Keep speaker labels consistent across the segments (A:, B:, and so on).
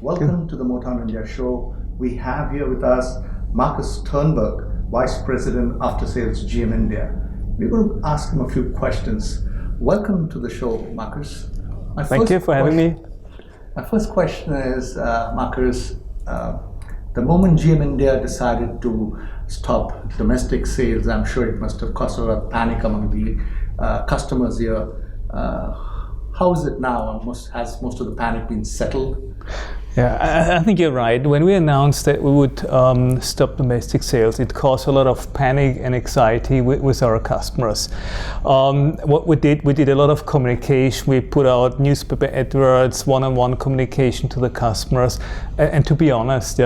A: Welcome to the Motown India show. We have here with us Markus Sternberg, Vice President, Aftersales, GM India. We're going to ask him a few questions. Welcome to the show, Markus.
B: Thank you for having me.
A: My first question is, Markus, the moment GM India decided to stop domestic sales, I'm sure it must have caused a lot of panic among the customers here. How is it now? Has most of the panic been settled?
B: Yeah, I think you're right. When we announced that we would stop domestic sales, it caused a lot of panic and anxiety with our customers. What we did a lot of communication. We put out newspaper adverts, one-on-one communication to the customers. And to be honest,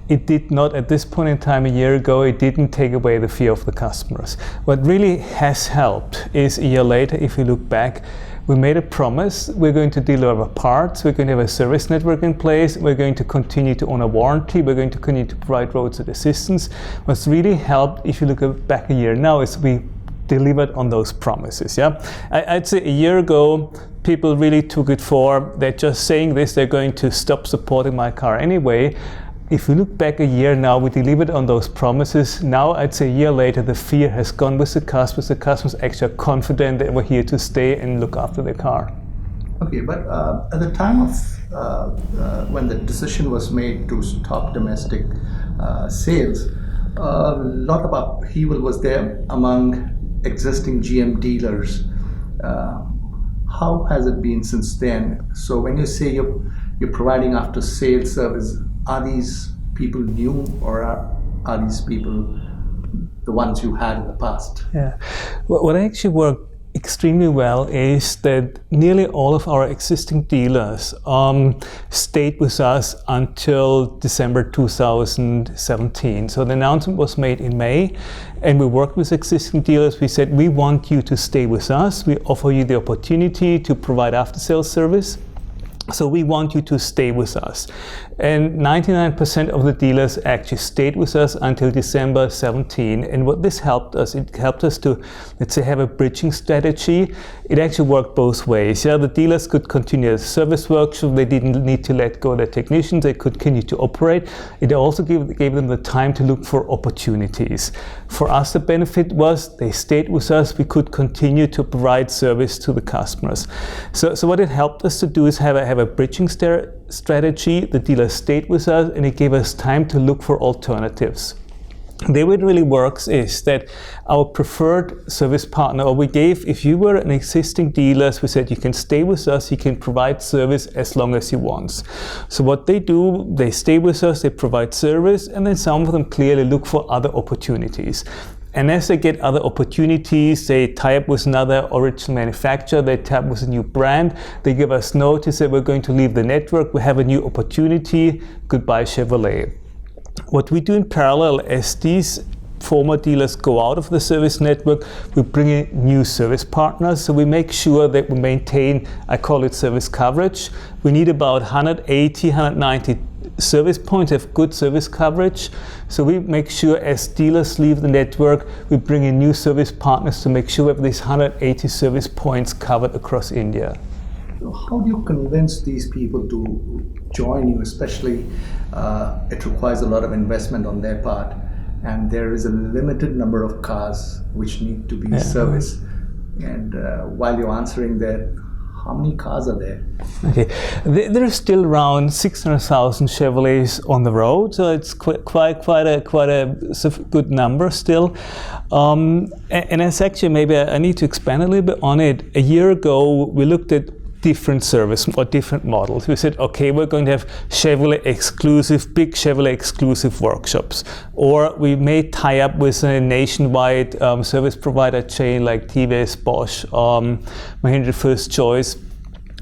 B: it did not, at this point in time a year ago, it didn't take away the fear of the customers. What really has helped is a year later, if you look back, we made a promise. We're going to deliver parts. We're going to have a service network in place. We're going to continue to own a warranty. We're going to continue to provide roadside assistance. What's really helped, if you look back a year now, is we delivered on those promises. I'd say a year ago, people really took it for, they're just saying this, they're going to stop supporting my car anyway. If we look back a year now, we delivered on those promises. Now, I'd say a year later, the fear has gone with the customers. The customers actually are confident that we're here to stay and look after their car.
A: Okay, but at the time of when the decision was made to stop domestic sales, a lot of upheaval was there among existing GM dealers. How has it been since then? So when you say you're providing after sales service, are these people new, or are these people the ones you had in the past?
B: Yeah, what actually worked extremely well is that nearly all of our existing dealers stayed with us until December 2017. So the announcement was made in May, and we worked with existing dealers. We said, we want you to stay with us. We offer you the opportunity to provide after-sales service. So we want you to stay with us. And 99% of the dealers actually stayed with us until December 17. And what this helped us, it helped us to, let's say, have a bridging strategy. It actually worked both ways. The dealers could continue the service workshop. They didn't need to let go of their technicians. They could continue to operate. It also gave them the time to look for opportunities. For us, the benefit was they stayed with us. We could continue to provide service to the customers. So what it helped us to do is have a bridging strategy. The dealers stayed with us, and it gave us time to look for alternatives. The way it really works is that our preferred service partner, or we gave, if you were an existing dealer, we said you can stay with us, you can provide service as long as you want. So what they do, they stay with us, they provide service, and then some of them clearly look for other opportunities. And as they get other opportunities, they tie up with another original manufacturer, they tie up with a new brand, they give us notice that we're going to leave the network, we have a new opportunity, goodbye Chevrolet. What we do in parallel, as these former dealers go out of the service network, we bring in new service partners. So we make sure that we maintain, I call it service coverage. We need about 180, 190 service points have good service coverage. So we make sure as dealers leave the network, we bring in new service partners to make sure we have these 180 service points covered across India.
A: So how do you convince these people to join you, especially it requires a lot of investment on their part, and there is a limited number of cars which need to be serviced. And while you're answering that, how many cars are there?
B: Okay, there are still around 600,000 Chevrolets on the road, so it's quite a good number still. And it's actually, maybe I need to expand a little bit on it. A year ago, we looked at different service or different models. We said, okay, we're going to have big Chevrolet exclusive workshops, or we may tie up with a nationwide service provider chain like TVS, Bosch, Mahindra First Choice.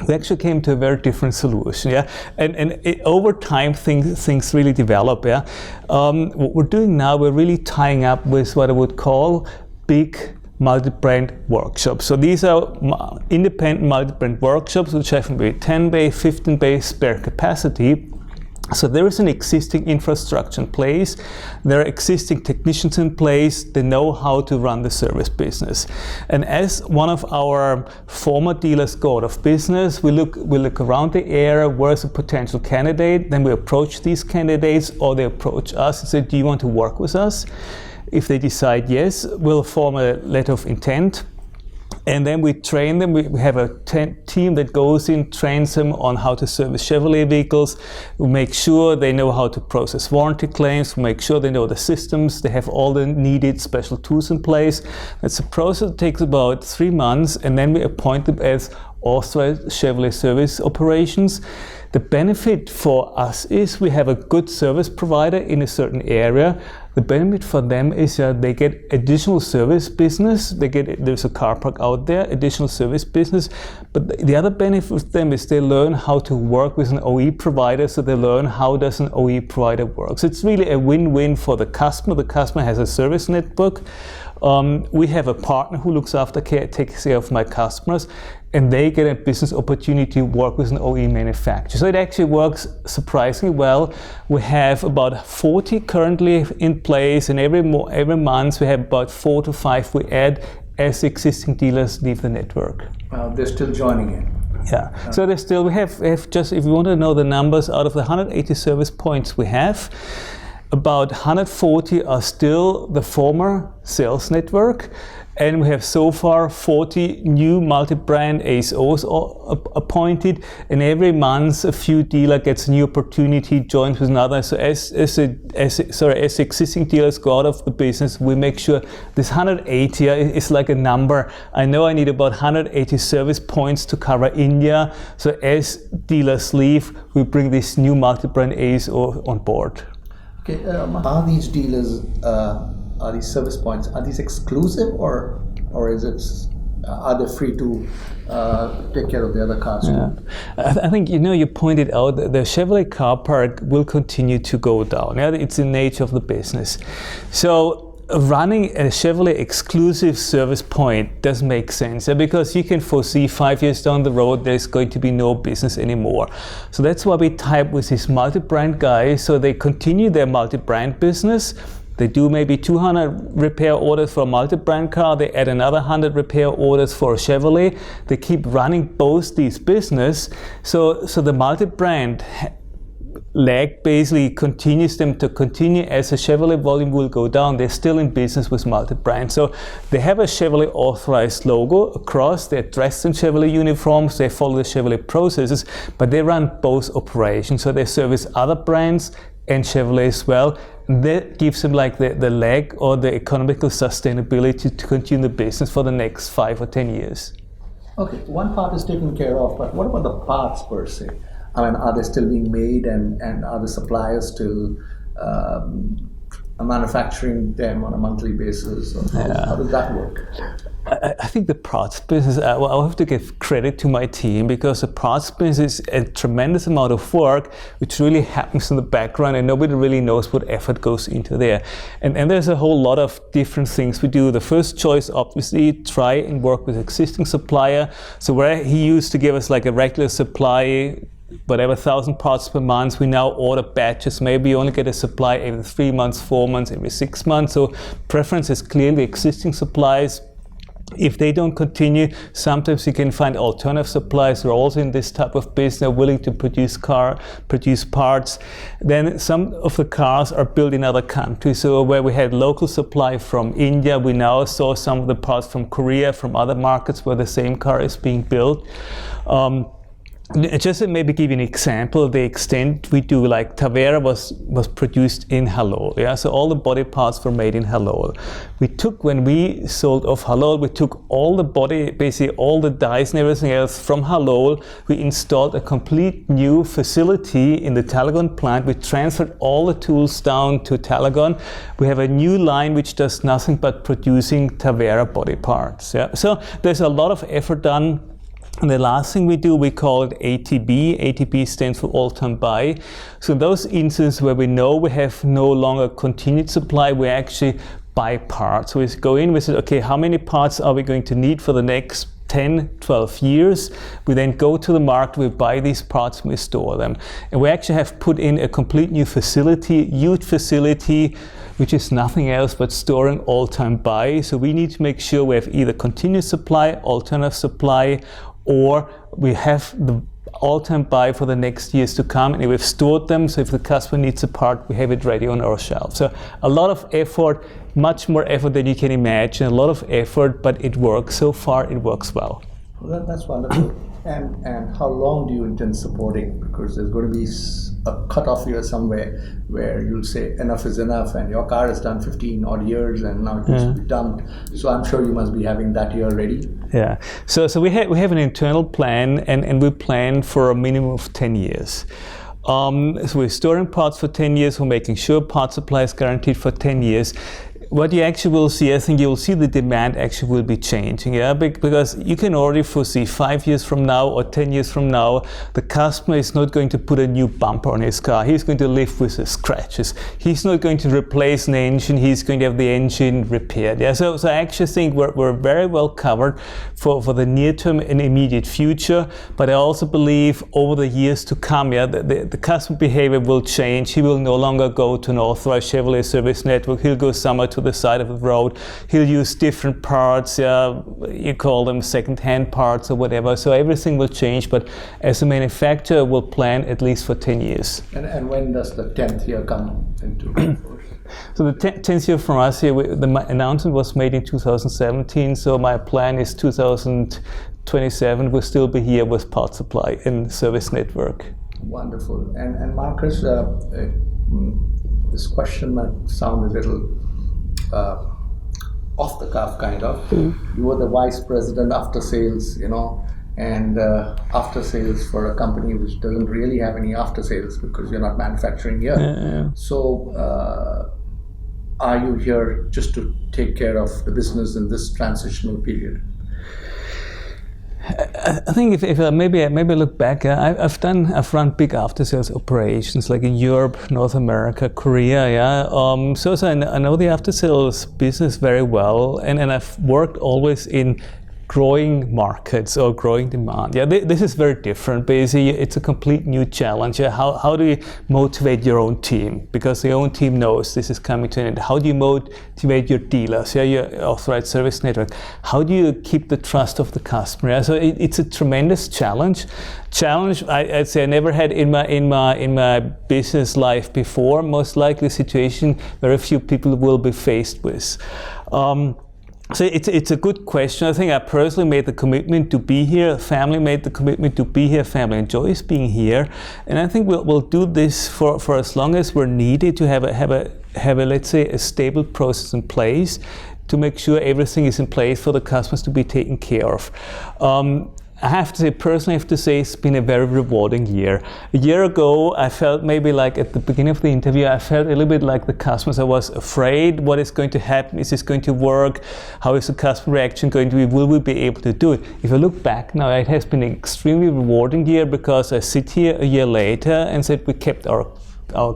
B: We actually came to a very different solution, and over time things really develop, What we're doing now, we're really tying up with what I would call big multi-brand workshops. So these are independent multi-brand workshops which have maybe 10 bay, 15 bay spare capacity. So there is an existing infrastructure in place, there are existing technicians in place, they know how to run the service business. And as one of our former dealers go out of business, we look around the area, where's a potential candidate, then we approach these candidates or they approach us and say, do you want to work with us? If they decide yes, we'll form a letter of intent. And then we train them. We have a team that goes in, trains them on how to service Chevrolet vehicles. We make sure they know how to process warranty claims. We make sure they know the systems. They have all the needed special tools in place. That's a process that takes about 3 months, and then we appoint them as authorized Chevrolet service operations. The benefit for us is we have a good service provider in a certain area. The benefit for them is they get additional service business. There's a car park out there, additional service business. But the other benefit for them is they learn how to work with an OE provider, so they learn how does an OE provider work. So it's really a win-win for the customer. The customer has a service network. We have a partner who looks after takes care of my customers, and they get a business opportunity to work with an OE manufacturer. So it actually works surprisingly well. We have about 40 currently in place, and every month we have about 4 to 5 we add as existing dealers leave the network.
A: They're still joining in.
B: Yeah, so there's still, we have just, if you want to know the numbers, out of the 180 service points we have, about 140 are still the former sales network, and we have so far 40 new multi-brand ASOs appointed, and every month a few dealer gets a new opportunity, joins with another. So as existing dealers go out of the business, we make sure this 180 is like a number. I know I need about 180 service points to cover India. So as dealers leave, we bring this new multi-brand ASO on board.
A: Okay, are these dealers, are these service points, are these exclusive or is it, are they free to take care of the other cars?
B: Yeah. I think, you pointed out that the Chevrolet car park will continue to go down. Yeah? It's the nature of the business. So running a Chevrolet exclusive service point doesn't make sense, because you can foresee 5 years down the road there's going to be no business anymore. So that's why we tie up with these multi-brand guys, so they continue their multi-brand business. They do maybe 200 repair orders for a multi-brand car, they add another 100 repair orders for a Chevrolet. They keep running both these business, so the multi-brand leg basically continues them to continue. As the Chevrolet volume will go down, they're still in business with multi-brand. So they have a Chevrolet authorized logo across, they're dressed in Chevrolet uniforms, they follow the Chevrolet processes, but they run both operations. So they service other brands and Chevrolet as well. And that gives them like the leg or the economical sustainability to continue the business for the next 5 or 10 years.
A: Okay, one part is taken care of, but what about the parts per se? I mean, are they still being made, and are the suppliers still manufacturing them on a monthly basis? Or how does that work?
B: I think the parts business, I'll have to give credit to my team, because the parts business is a tremendous amount of work which really happens in the background, and nobody really knows what effort goes into there. And there's a whole lot of different things we do. The first choice, obviously, try and work with existing supplier. So where he used to give us like a regular supply, whatever 1,000 parts per month, we now order batches. Maybe you only get a supply every 3 months, 4 months, every 6 months. So preference is clearly existing supplies. If they don't continue, sometimes you can find alternative suppliers who are also in this type of business, willing to produce parts. Then some of the cars are built in other countries. So where we had local supply from India, we now source some of the parts from Korea, from other markets where the same car is being built. Just to maybe give you an example, the extent we do, like Tavera was produced in Halol, yeah. So all the body parts were made in Halol. When we sold off Halol, we took all the body, basically all the dies and everything else from Halol. We installed a complete new facility in the Talagon plant. We transferred all the tools down to Talagon. We have a new line which does nothing but producing Tavera body parts. Yeah. So there's a lot of effort done. And the last thing we do, we call it ATB. ATB stands for all-time buy. So in those instances where we know we have no longer continued supply, we actually buy parts. So we go in, we say, okay, how many parts are we going to need for the next 10, 12 years. We then go to the market, we buy these parts, and we store them. And we actually have put in a complete new facility, huge facility, which is nothing else but storing all-time buy. So we need to make sure we have either continuous supply, alternative supply, or we have the all-time buy for the next years to come, and we've stored them, so if the customer needs a part, we have it ready on our shelf. So a lot of effort, much more effort than you can imagine, a lot of effort, but it works. So far, it works well.
A: Well, that's wonderful. And how long do you intend supporting? Because there's going to be a cutoff here somewhere where you'll say enough is enough, and your car has done 15 odd years and now it needs to be dumped. So I'm sure you must be having that year ready.
B: Yeah. So we have an internal plan, and we plan for a minimum of 10 years. So we're storing parts for 10 years. We're making sure part supply is guaranteed for 10 years. What you actually will see, I think you will see the demand actually will be changing, yeah, because you can already foresee 5 years from now or 10 years from now, the customer is not going to put a new bumper on his car. He's going to live with the scratches. He's not going to replace an engine. He's going to have the engine repaired. Yeah, so I actually think we're very well covered for the near term and immediate future. But I also believe over the years to come, yeah, the customer behavior will change. He will no longer go to an authorized Chevrolet service network. He'll go somewhere to the side of the road. He'll use different parts, you call them second-hand parts or whatever. So everything will change, but as a manufacturer, we'll plan at least for 10 years.
A: And when does the 10th year come into force?
B: So the 10th year from us here, the announcement was made in 2017, so my plan is 2027, we'll still be here with part supply and service network.
A: Wonderful. And Markus, this question might sound a little off the cuff, kind of. You were the vice president after sales, and after sales for a company which doesn't really have any after sales because you're not manufacturing here.
B: Yeah.
A: So are you here just to take care of the business in this transitional period?
B: I think if I maybe look back, I've run big after sales operations like in Europe, North America, Korea. Yeah, so I know the after sales business very well, and I've worked always in growing markets or growing demand. Yeah, this is very different. Basically, it's a complete new challenge. Yeah? How do you motivate your own team? Because your own team knows this is coming to an end. How do you motivate your dealers? Yeah, your authorized service network. How do you keep the trust of the customer? Yeah? So it's a tremendous challenge. I'd say I never had in my business life before. Most likely a situation very few people will be faced with. So it's a good question. I think I personally made the commitment to be here. Family made the commitment to be here. Family enjoys being here, and I think we'll do this for as long as we're needed to have a let's say a stable process in place to make sure everything is in place for the customers to be taken care of. I have to say, personally, it's been a very rewarding year. A year ago, I felt maybe like at the beginning of the interview, I felt a little bit like the customers. I was afraid, what is going to happen? Is this going to work? How is the customer reaction going to be? Will we be able to do it? If I look back now, it has been an extremely rewarding year because I sit here a year later and said we kept our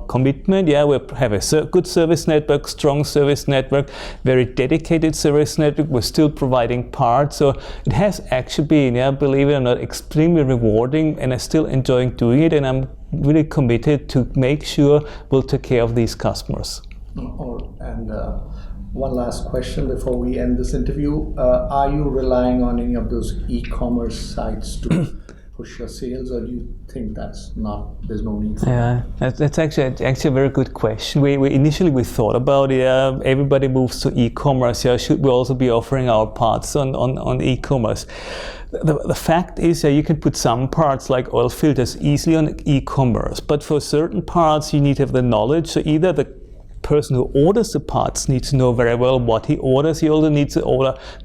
B: commitment. Yeah, we have a good service network, strong service network, very dedicated service network. We're still providing parts. So it has actually been, believe it or not, extremely rewarding, and I'm still enjoying doing it, and I'm really committed to make sure we'll take care of these customers.
A: And one last question before we end this interview. Are you relying on any of those e-commerce sites to push your sales, or do you think there's no need for that?
B: That's actually a very good question. We initially thought about it. Everybody moves to e-commerce. Should we also be offering our parts on e-commerce? The fact is that you can put some parts like oil filters easily on e-commerce, but for certain parts you need to have the knowledge. So either the person who orders the parts needs to know very well what he orders. He also needs to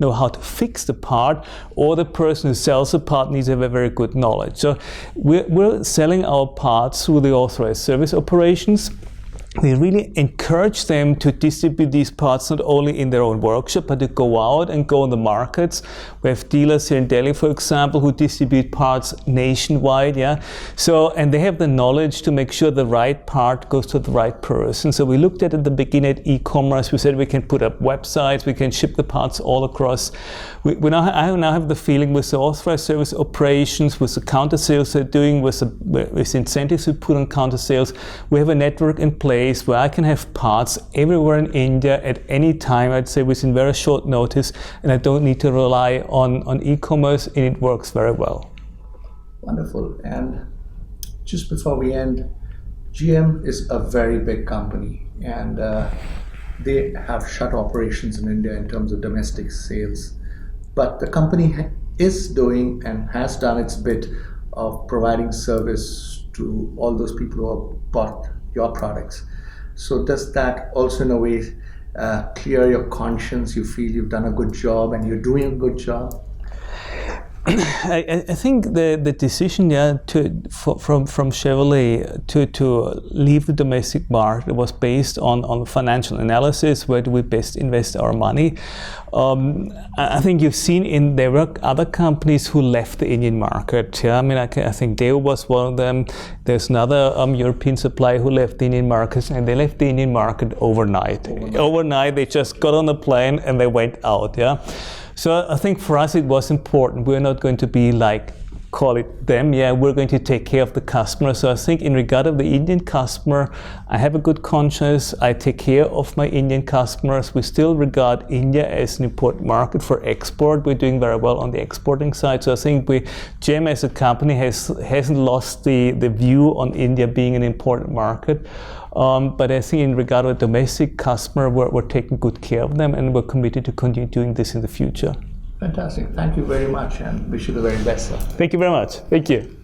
B: know how to fix the part, or the person who sells the part needs to have a very good knowledge. So we're selling our parts through the authorized service operations. we really encourage them to distribute these parts not only in their own workshop, but to go out and go on the markets. We have dealers here in Delhi, for example, who distribute parts nationwide, yeah. So, and they have the knowledge to make sure the right part goes to the right person. So we looked at the beginning at e-commerce. We said we can put up websites, we can ship the parts all across. I now have the feeling with the authorized service operations, with the counter sales they're doing, with incentives we put on counter sales, we have a network in place where I can have parts everywhere in India at any time, I'd say within very short notice, and I don't need to rely on e-commerce, and it works very well.
A: Wonderful. And just before we end, GM is a very big company, and they have shut operations in India in terms of domestic sales. But the company is doing and has done its bit of providing service to all those people who have bought your products. So does that also in a way clear your conscience? You feel you've done a good job and you're doing a good job?
B: I think the decision from Chevrolet to leave the domestic market was based on financial analysis. Where do we best invest our money? I think you've seen there were other companies who left the Indian market. Yeah, I mean, I think Deo was one of them. There's another European supplier who left the Indian market, and they left the Indian market overnight. Overnight, they just got on a plane and they went out. Yeah. So I think for us it was important. We're not going to be like, call it them, yeah, we're going to take care of the customer. So I think in regard of the Indian customer, I have a good conscience. I take care of my Indian customers. We still regard India as an important market for export. We're doing very well on the exporting side. So I think GM as a company hasn't lost the view on India being an important market. But I think in regard to a domestic customer, we're taking good care of them, and we're committed to continue doing this in the future.
A: Fantastic. Thank you very much, and wish you the very best, sir.
B: Thank you very much. Thank you.